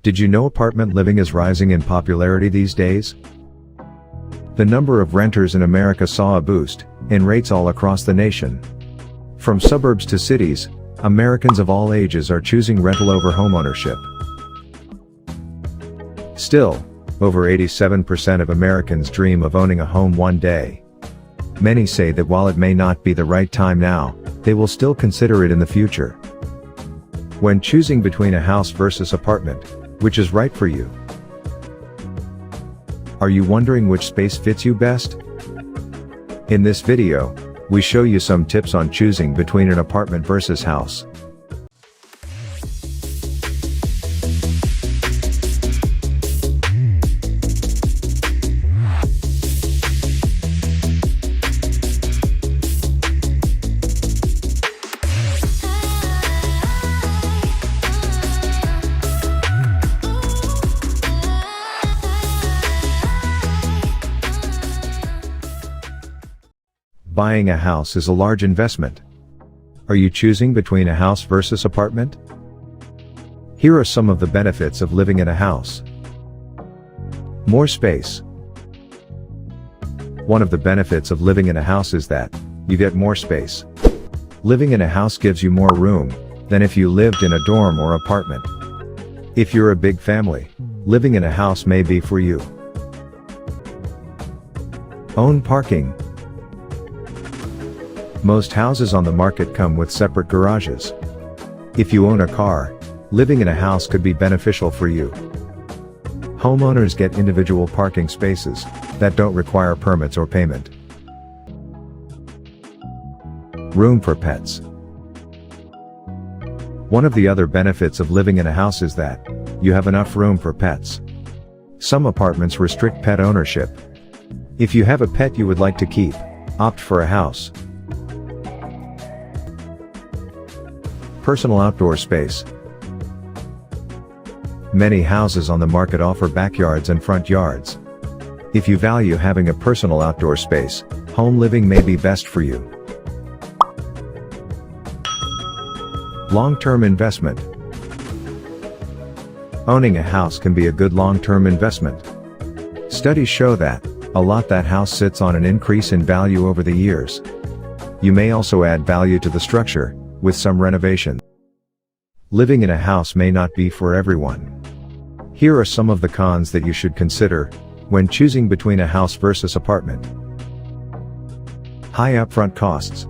Did you know apartment living is rising in popularity these days? The number of renters in America saw a boost in rates all across the nation. From suburbs to cities, Americans of all ages are choosing rental over homeownership. Still, over 87% of Americans dream of owning a home one day. Many say that while it may not be the right time now, they will still consider it in the future. When choosing between a house versus apartment, which is right for you? Are you wondering which space fits you best? In this video, we show you some tips on choosing between an apartment versus house. Buying a house is a large investment. Are you choosing between a house versus apartment? Here are some of the benefits of living in a house. More space. One of the benefits of living in a house is that you get more space. Living in a house gives you more room than if you lived in a dorm or apartment. If you're a big family, living in a house may be for you. Own parking. Most houses on the market come with separate garages. If you own a car, living in a house could be beneficial for you. Homeowners get individual parking spaces that don't require permits or payment. Room for pets. One of the other benefits of living in a house is that you have enough room for pets. Some apartments restrict pet ownership. If you have a pet you would like to keep, opt for a house. Personal outdoor space. Many houses on the market offer backyards and front yards. If you value having a personal outdoor space, home living may be best for you. Long-term investment. Owning a house can be a good long-term investment. Studies show that a lot that house sits on an increase in value over the years. You may also add value to the structure with some renovation. Living in a house may not be for everyone. Here are some of the cons that you should consider when choosing between a house versus apartment. High upfront costs.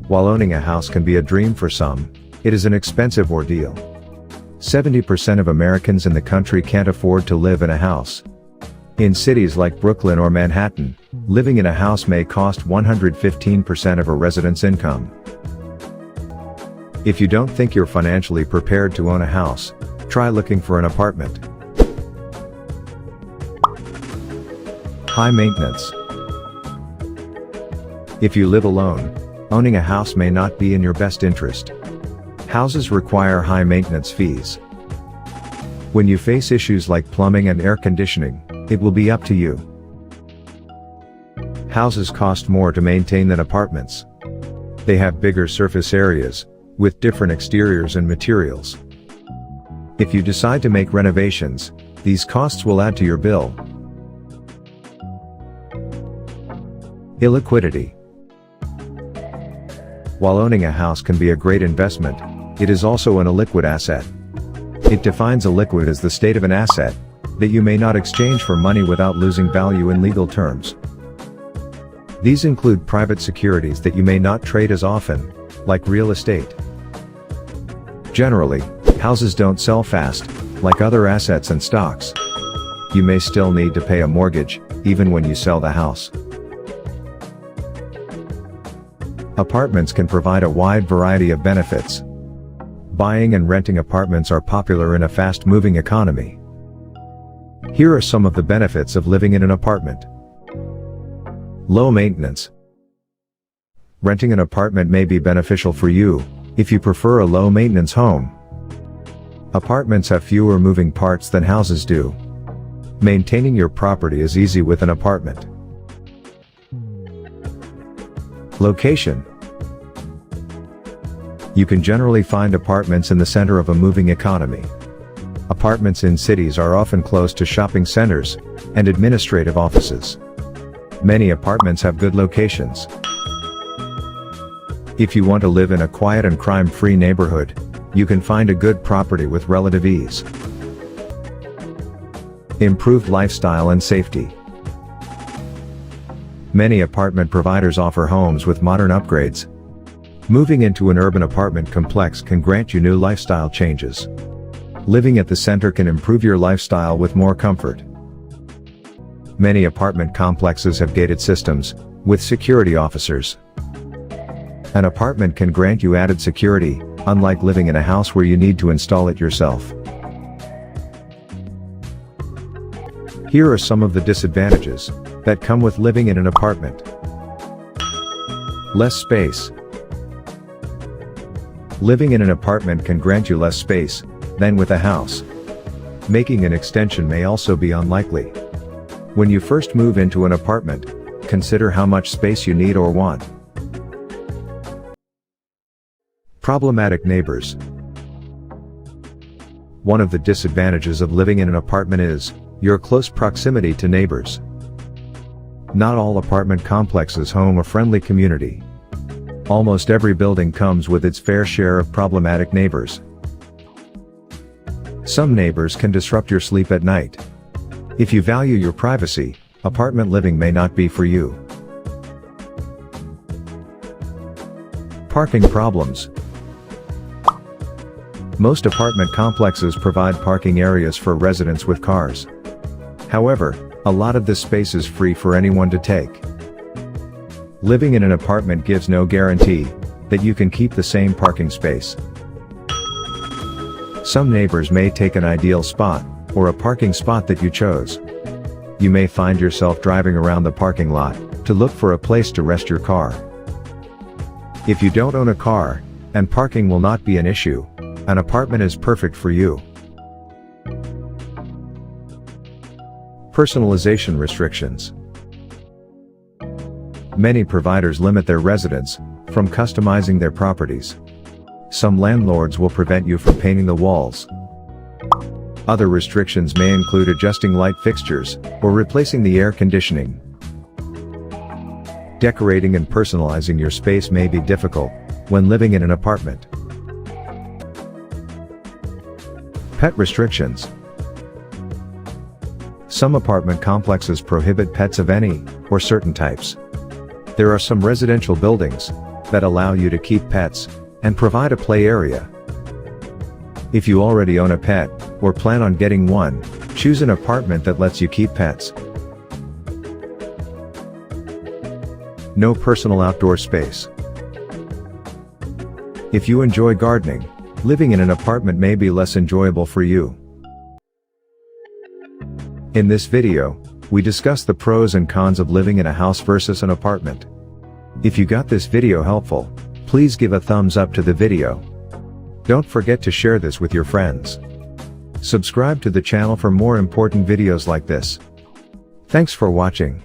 While owning a house can be a dream for some, it is an expensive ordeal. 70% of Americans in the country can't afford to live in a house. In cities like Brooklyn or Manhattan, living in a house may cost 115% of a resident's income. If you don't think you're financially prepared to own a house, try looking for an apartment. High maintenance. If you live alone, owning a house may not be in your best interest. Houses require high maintenance fees. When you face issues like plumbing and air conditioning, it will be up to you. Houses cost more to maintain than apartments. They have bigger surface areas, with different exteriors and materials. If you decide to make renovations, these costs will add to your bill. Illiquidity. While owning a house can be a great investment, it is also an illiquid asset. It defines illiquid as the state of an asset that you may not exchange for money without losing value in legal terms. These include private securities that you may not trade as often, like real estate. Generally, houses don't sell fast, like other assets and stocks. You may still need to pay a mortgage, even when you sell the house. Apartments can provide a wide variety of benefits. Buying and renting apartments are popular in a fast-moving economy. Here are some of the benefits of living in an apartment. Low maintenance. Renting an apartment may be beneficial for you if you prefer a low-maintenance home. Apartments have fewer moving parts than houses do. Maintaining your property is easy with an apartment. Location. You can generally find apartments in the center of a moving economy. Apartments in cities are often close to shopping centers and administrative offices. Many apartments have good locations. If you want to live in a quiet and crime-free neighborhood, you can find a good property with relative ease. Improved lifestyle and safety. Many apartment providers offer homes with modern upgrades. Moving into an urban apartment complex can grant you new lifestyle changes. Living at the center can improve your lifestyle with more comfort. Many apartment complexes have gated systems, with security officers. An apartment can grant you added security, unlike living in a house where you need to install it yourself. Here are some of the disadvantages that come with living in an apartment. Less space. Living in an apartment can grant you less space than with a house. Making an extension may also be unlikely. When you first move into an apartment, consider how much space you need or want. Problematic neighbors. One of the disadvantages of living in an apartment is your close proximity to neighbors. Not all apartment complexes home a friendly community. Almost every building comes with its fair share of problematic neighbors. Some neighbors can disrupt your sleep at night. If you value your privacy, apartment living may not be for you. Parking problems. Most apartment complexes provide parking areas for residents with cars. However, a lot of this space is free for anyone to take. Living in an apartment gives no guarantee that you can keep the same parking space. Some neighbors may take an ideal spot, or a parking spot that you chose. You may find yourself driving around the parking lot to look for a place to rest your car. If you don't own a car, and parking will not be an issue, an apartment is perfect for you. Personalization restrictions. Many providers limit their residents from customizing their properties. Some landlords will prevent you from painting the walls. Other restrictions may include adjusting light fixtures or replacing the air conditioning. Decorating and personalizing your space may be difficult when living in an apartment. Pet restrictions. Some apartment complexes prohibit pets of any or certain types. There are some residential buildings that allow you to keep pets and provide a play area. If you already own a pet or plan on getting one, choose an apartment that lets you keep pets. No personal outdoor space. If you enjoy gardening, living in an apartment may be less enjoyable for you. In this video, we discuss the pros and cons of living in a house versus an apartment. If you got this video helpful, please give a thumbs up to the video. Don't forget to share this with your friends. Subscribe to the channel for more important videos like this. Thanks for watching.